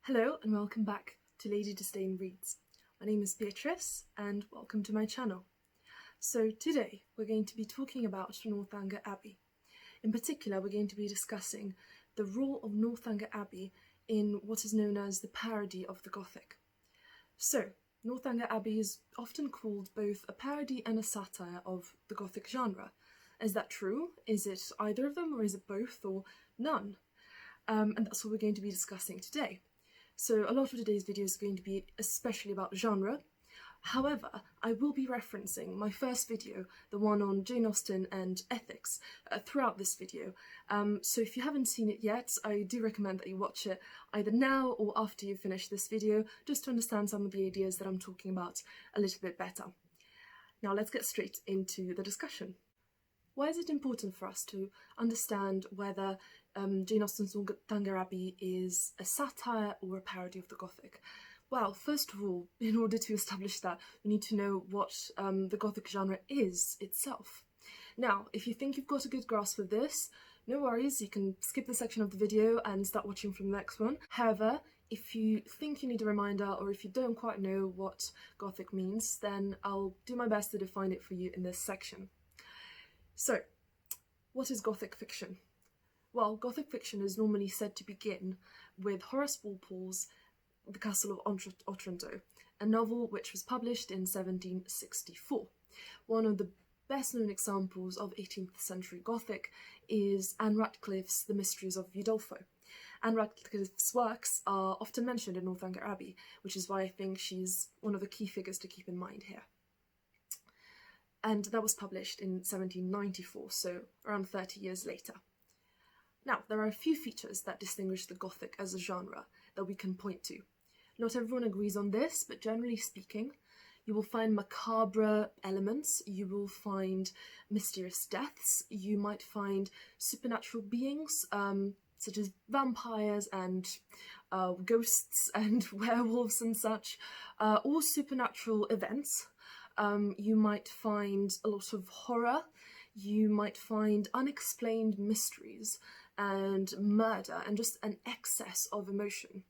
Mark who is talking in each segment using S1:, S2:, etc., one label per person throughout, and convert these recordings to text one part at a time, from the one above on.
S1: Hello and welcome back to Lady Disdain Reads. My name is Beatrice and welcome to my channel. So today we're going to be talking about Northanger Abbey. In particular, we're going to be discussing the role of Northanger Abbey in what is known as the parody of the Gothic. So, Northanger Abbey is often called both a parody and a satire of the Gothic genre. Is that true? Is it either of them, or is it both, or none? And that's what we're going to be discussing today. So a lot of today's video is going to be especially about genre. However, I will be referencing my first video, the one on Jane Austen and ethics, throughout this video. So if you haven't seen it yet, I do recommend that you watch it either now or after you finish this video, just to understand some of the ideas that I'm talking about a little bit better. Now let's get straight into the discussion. Why is it important for us to understand whether Jane Austen's Northanger Abbey is a satire or a parody of the Gothic? Well, first of all, in order to establish that, we need to know what the Gothic genre is itself. Now, if you think you've got a good grasp of this, no worries, you can skip this section of the video and start watching from the next one. However, if you think you need a reminder, or if you don't quite know what Gothic means, then I'll do my best to define it for you in this section. So, what is Gothic fiction? Well, Gothic fiction is normally said to begin with Horace Walpole's The Castle of Otranto, a novel which was published in 1764. One of the best-known examples of 18th century Gothic is Anne Radcliffe's The Mysteries of Udolpho. Anne Radcliffe's works are often mentioned in Northanger Abbey, which is why I think she's one of the key figures to keep in mind here. And that was published in 1794, so around 30 years later. Now, there are a few features that distinguish the Gothic as a genre that we can point to. Not everyone agrees on this, but generally speaking, you will find macabre elements, you will find mysterious deaths, you might find supernatural beings, such as vampires and ghosts and werewolves and such, or supernatural events. You might find a lot of horror, you might find unexplained mysteries and murder and just an excess of emotion.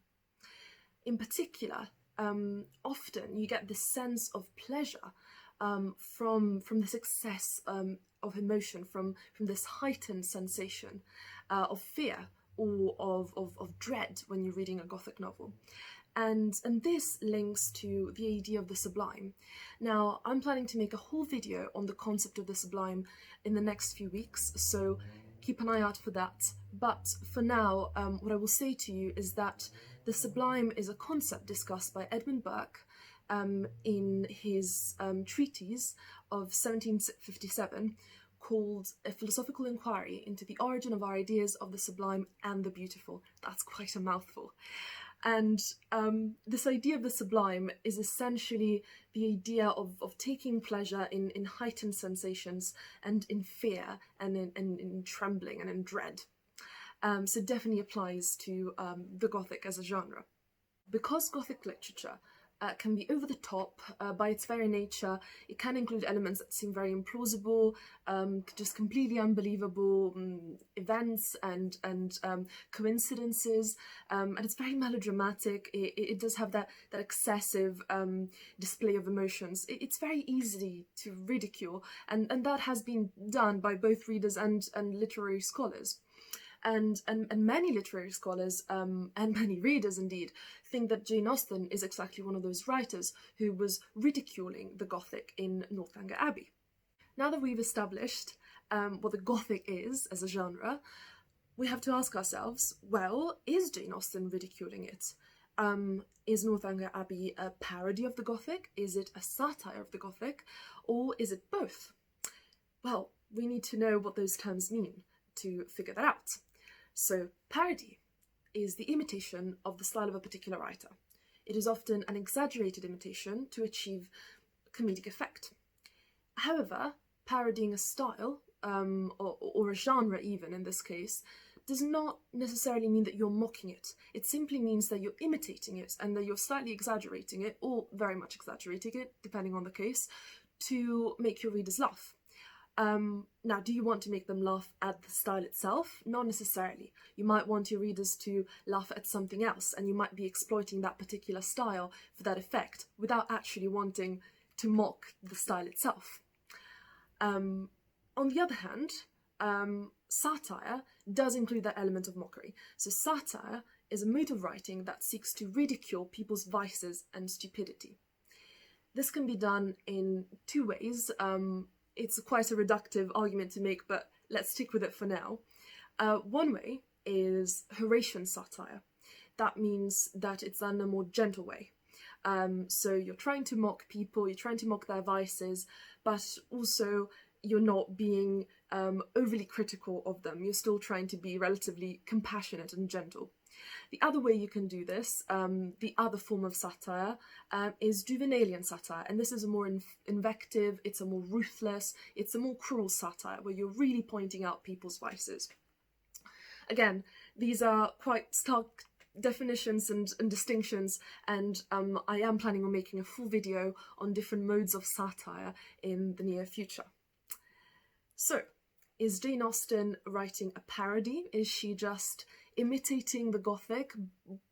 S1: In particular, often you get this sense of pleasure from this excess of emotion, from this heightened sensation of fear or of dread when you're reading a Gothic novel. And this links to the idea of the Sublime. Now, I'm planning to make a whole video on the concept of the Sublime in the next few weeks, so keep an eye out for that. But for now, what I will say to you is that the Sublime is a concept discussed by Edmund Burke in his treatise of 1757 called A Philosophical Enquiry into the Origin of Our Ideas of the Sublime and the Beautiful. That's quite a mouthful. And this idea of the sublime is essentially the idea of taking pleasure in heightened sensations and in fear and in trembling and in dread. So it definitely applies to the Gothic as a genre. Because Gothic literature can be over the top by its very nature, it can include elements that seem very implausible, just completely unbelievable events and coincidences, and it's very melodramatic. It does have that excessive display of emotions. It's very easy to ridicule, and that has been done by both readers and literary scholars. And many literary scholars, and many readers indeed, think that Jane Austen is exactly one of those writers who was ridiculing the Gothic in Northanger Abbey. Now that we've established what the Gothic is as a genre, we have to ask ourselves, well, is Jane Austen ridiculing it? Is Northanger Abbey a parody of the Gothic? Is it a satire of the Gothic? Or is it both? Well, we need to know what those terms mean to figure that out. So, parody is the imitation of the style of a particular writer. It is often an exaggerated imitation to achieve comedic effect. However, parodying a style, or a genre even in this case, does not necessarily mean that you're mocking it. It simply means that you're imitating it and that you're slightly exaggerating it, or very much exaggerating it, depending on the case, to make your readers laugh. Now, do you want to make them laugh at the style itself? Not necessarily. You might want your readers to laugh at something else, and you might be exploiting that particular style for that effect without actually wanting to mock the style itself. On the other hand, satire does include that element of mockery. So satire is a mode of writing that seeks to ridicule people's vices and stupidity. This can be done in two ways. It's quite a reductive argument to make, but let's stick with it for now. One way is Horatian satire. That means that it's done in a more gentle way. So you're trying to mock people, you're trying to mock their vices, but also you're not being overly critical of them. You're still trying to be relatively compassionate and gentle. The other way you can do this, the other form of satire, is Juvenalian satire, and this is a more invective, it's a more ruthless, it's a more cruel satire, where you're really pointing out people's vices. Again, these are quite stark definitions and distinctions, and I am planning on making a full video on different modes of satire in the near future. So, is Jane Austen writing a parody? Is she just imitating the Gothic,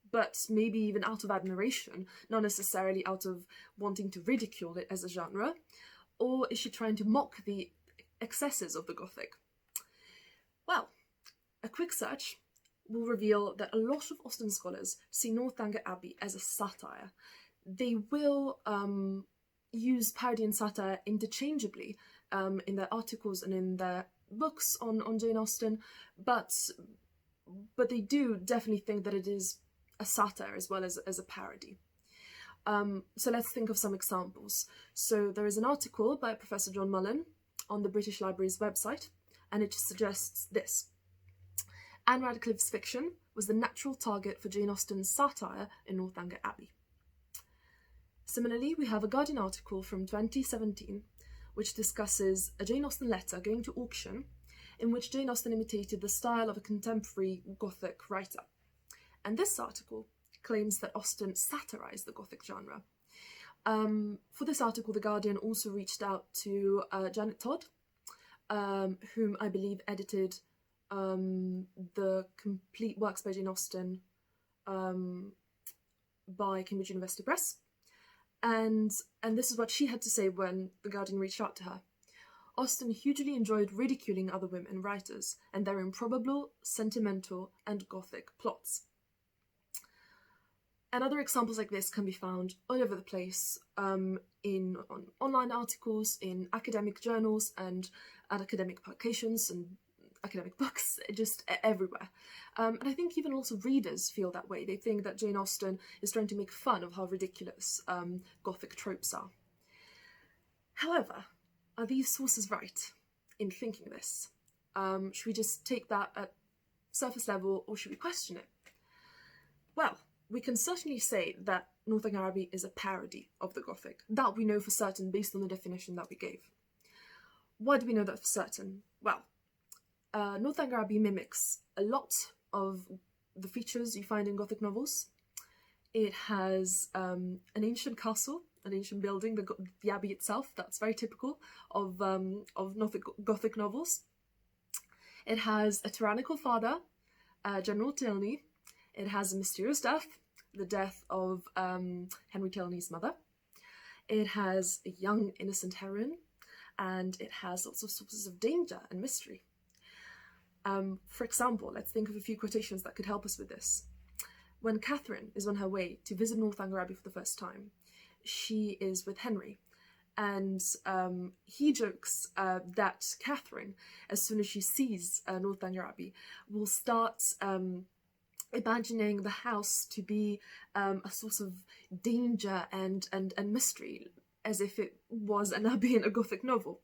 S1: but maybe even out of admiration, not necessarily out of wanting to ridicule it as a genre? Or is she trying to mock the excesses of the Gothic? Well, a quick search will reveal that a lot of Austen scholars see Northanger Abbey as a satire. They will use parody and satire interchangeably in their articles and in their books on Jane Austen, but they do definitely think that it is a satire as well as a parody. So let's think of some examples. So there is an article by Professor John Mullen on the British Library's website, and it suggests this. Anne Radcliffe's fiction was the natural target for Jane Austen's satire in Northanger Abbey. Similarly, we have a Guardian article from 2017 which discusses a Jane Austen letter going to auction in which Jane Austen imitated the style of a contemporary Gothic writer. And this article claims that Austen satirised the Gothic genre. For this article, The Guardian also reached out to Janet Todd, whom I believe edited the complete works by Jane Austen by Cambridge University Press. And this is what she had to say when The Guardian reached out to her. Austen hugely enjoyed ridiculing other women writers and their improbable, sentimental, and Gothic plots. And other examples like this can be found all over the place, on online articles, in academic journals, and at academic publications and academic books, just everywhere. And I think even also readers feel that way. They think that Jane Austen is trying to make fun of how ridiculous Gothic tropes are. However, are these sources right in thinking this? Should we just take that at surface level, or should we question it? Well, we can certainly say that Northanger Abbey is a parody of the Gothic. That we know for certain based on the definition that we gave. Why do we know that for certain? Well, Northanger Abbey mimics a lot of the features you find in Gothic novels. It has an ancient castle, an ancient building, the abbey itself. That's very typical of Gothic novels. It has a tyrannical father, General Tilney. It has a mysterious death, the death of Henry Tilney's mother. It has a young, innocent heroine, and it has lots of sources of danger and mystery. For example, let's think of a few quotations that could help us with this. When Catherine is on her way to visit Northanger Abbey for the first time, she is with Henry, and he jokes that Catherine, as soon as she sees Northanger Abbey, will start imagining the house to be a source of danger and mystery, as if it was an abbey in a Gothic novel.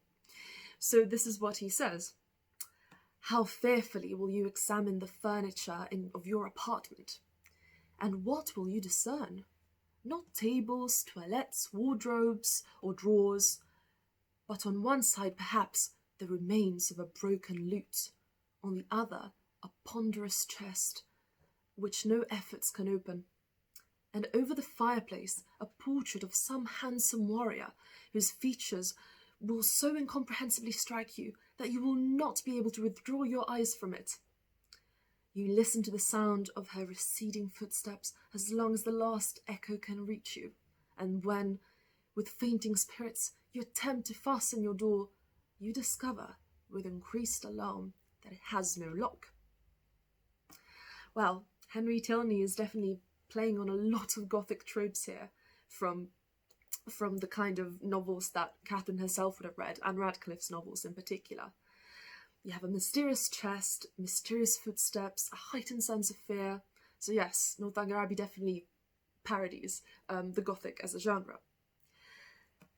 S1: So this is what he says. How fearfully will you examine the furniture of your apartment? And what will you discern? Not tables, toilettes, wardrobes, or drawers, but on one side perhaps the remains of a broken lute, on the other a ponderous chest, which no efforts can open, and over the fireplace a portrait of some handsome warrior, whose features will so incomprehensibly strike you that you will not be able to withdraw your eyes from it. You listen to the sound of her receding footsteps as long as the last echo can reach you, and when, with fainting spirits, you attempt to fasten your door, you discover, with increased alarm, that it has no lock. Well, Henry Tilney is definitely playing on a lot of Gothic tropes here, from the kind of novels that Catherine herself would have read, and Radcliffe's novels in particular. You have a mysterious chest, mysterious footsteps, a heightened sense of fear. So yes, Northanger Abbey definitely parodies the Gothic as a genre.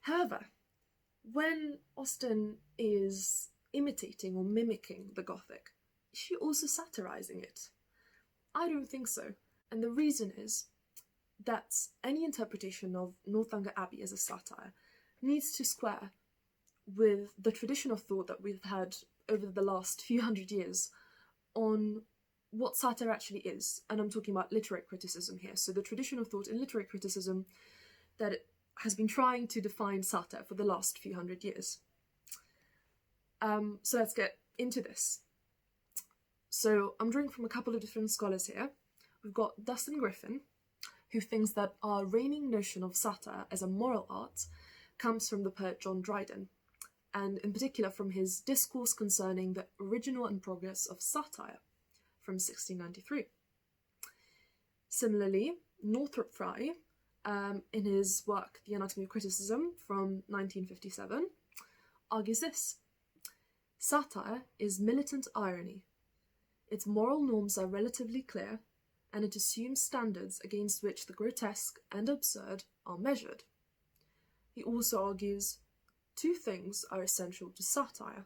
S1: However, when Austen is imitating or mimicking the Gothic, is she also satirising it? I don't think so. And the reason is that any interpretation of Northanger Abbey as a satire needs to square with the tradition of thought that we've had over the last few hundred years on what satire actually is. And I'm talking about literary criticism here. So the tradition of thought in literary criticism that has been trying to define satire for the last few hundred years. So let's get into this. So I'm drawing from a couple of different scholars here. We've got Dustin Griffin, who thinks that our reigning notion of satire as a moral art comes from the poet John Dryden, and in particular from his Discourse Concerning the Original and Progress of Satire from 1693. Similarly, Northrop Frye, in his work The Anatomy of Criticism from 1957, argues this: satire is militant irony. Its moral norms are relatively clear, and it assumes standards against which the grotesque and absurd are measured. He also argues two things are essential to satire.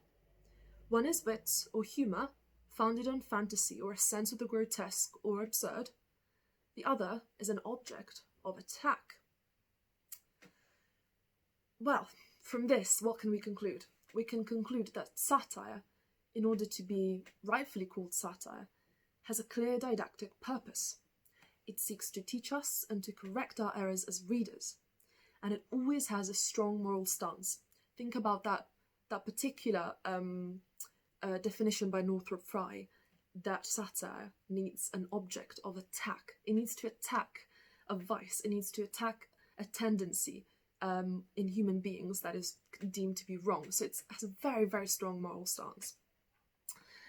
S1: One is wit or humour, founded on fantasy or a sense of the grotesque or absurd. The other is an object of attack. Well, from this, what can we conclude? We can conclude that satire, in order to be rightfully called satire, has a clear didactic purpose. It seeks to teach us and to correct our errors as readers, and it always has a strong moral stance. Think about that particular definition by Northrop Frye, that satire needs an object of attack. It needs to attack a vice. It needs to attack a tendency in human beings that is deemed to be wrong. So it has a very, very strong moral stance.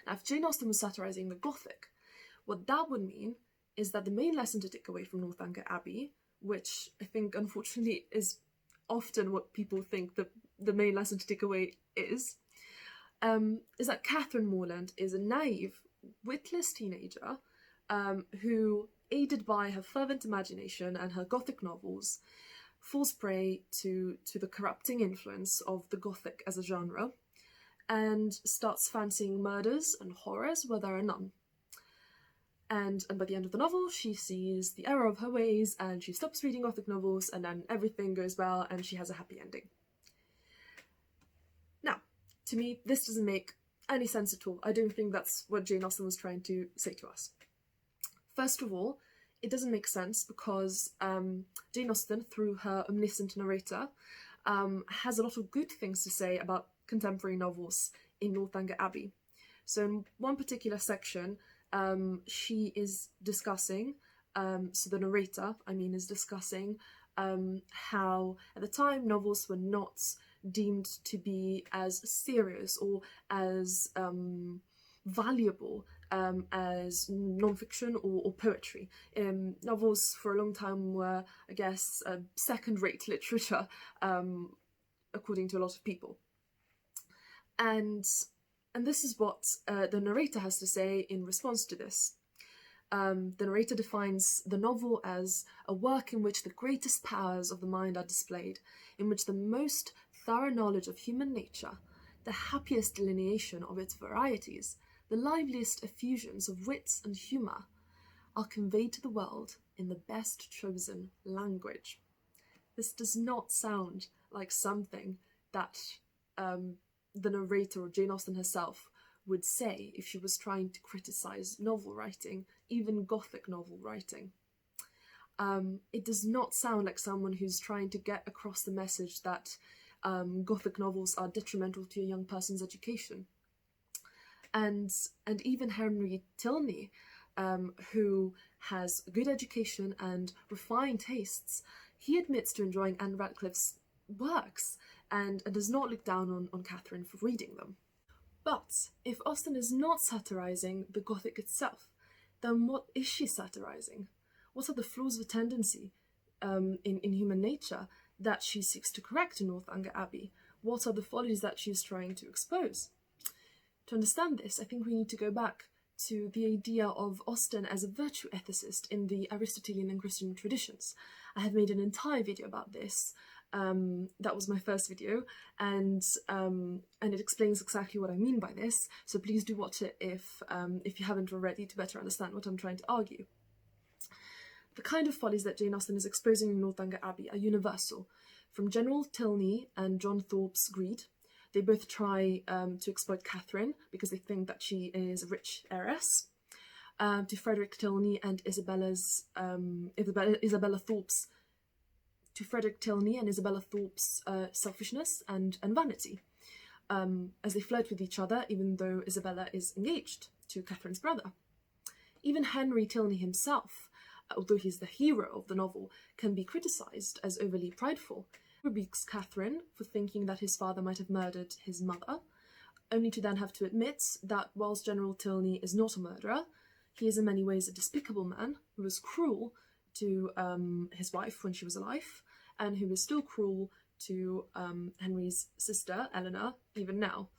S1: Now, if Jane Austen was satirising the Gothic, what that would mean is that the main lesson to take away from Northanger Abbey, which I think unfortunately is often what people think the main lesson to take away is that Catherine Morland is a naive, witless teenager who, aided by her fervent imagination and her Gothic novels, falls prey to the corrupting influence of the Gothic as a genre, and starts fancying murders and horrors where there are none. And by the end of the novel, she sees the error of her ways and she stops reading Gothic novels, and then everything goes well and she has a happy ending. Now, to me, this doesn't make any sense at all. I don't think that's what Jane Austen was trying to say to us. First of all, it doesn't make sense because Jane Austen, through her omniscient narrator, has a lot of good things to say about contemporary novels in Northanger Abbey. So in one particular section, she is discussing, so the narrator, is discussing how at the time novels were not deemed to be as serious or as valuable as non-fiction or poetry. Novels for a long time were, I guess, second-rate literature, according to a lot of people. And this is what the narrator has to say in response to this. The narrator defines the novel as a work in which the greatest powers of the mind are displayed, in which the most thorough knowledge of human nature, the happiest delineation of its varieties, the liveliest effusions of wit and humour, are conveyed to the world in the best chosen language. This does not sound like something that the narrator or Jane Austen herself would say if she was trying to criticise novel writing, even Gothic novel writing. It does not sound like someone who's trying to get across the message that Gothic novels are detrimental to a young person's education. And even Henry Tilney, who has good education and refined tastes, he admits to enjoying Anne Radcliffe's works and does not look down on Catherine for reading them. But if Austen is not satirising the Gothic itself, then what is she satirising? What are the flaws of a tendency in human nature that she seeks to correct in Northanger Abbey? What are the follies that she is trying to expose? To understand this, I think we need to go back to the idea of Austen as a virtue ethicist in the Aristotelian and Christian traditions. I have made an entire video about this. That was my first video, and it explains exactly what I mean by this, so please do watch it if you haven't already, to better understand what I'm trying to argue. The kind of follies that Jane Austen is exposing in Northanger Abbey are universal, from General Tilney and John Thorpe's greed. They both try to exploit Catherine because they think that she is a rich heiress, to Frederick Tilney and Isabella Thorpe's selfishness and vanity, as they flirt with each other, even though Isabella is engaged to Catherine's brother. Even Henry Tilney himself, although he's the hero of the novel, can be criticised as overly prideful. He rebukes Catherine for thinking that his father might have murdered his mother, only to then have to admit that whilst General Tilney is not a murderer, he is in many ways a despicable man who was cruel to his wife when she was alive, and who is still cruel to Henry's sister, Eleanor, even now.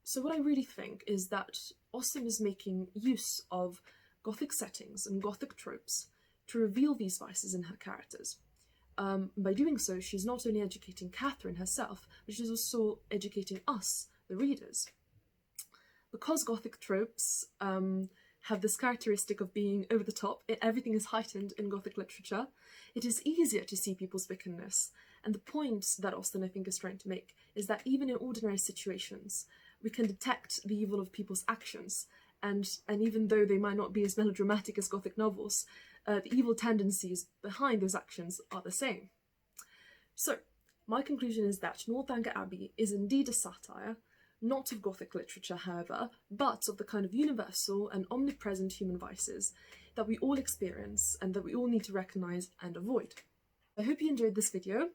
S1: So what I really think is that Austen is making use of Gothic settings and Gothic tropes to reveal these vices in her characters. By doing so, she's not only educating Catherine herself, but she's also educating us, the readers. Because Gothic tropes have this characteristic of being over the top, everything is heightened in Gothic literature, it is easier to see people's wickedness. And the point that Austen, I think, is trying to make is that even in ordinary situations, we can detect the evil of people's actions, and even though they might not be as melodramatic as Gothic novels, the evil tendencies behind those actions are the same. So, my conclusion is that Northanger Abbey is indeed a satire, not of Gothic literature, however, but of the kind of universal and omnipresent human vices that we all experience and that we all need to recognise and avoid. I hope you enjoyed this video,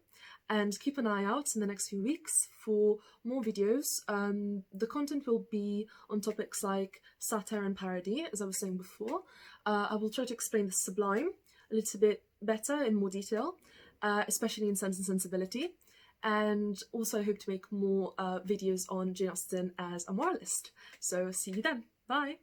S1: and keep an eye out in the next few weeks for more videos. The content will be on topics like satire and parody, as I was saying before. I will try to explain the Sublime a little bit better in more detail, especially in Sense and Sensibility. And also I hope to make more videos on Jane Austen as a moralist. So see you then. Bye!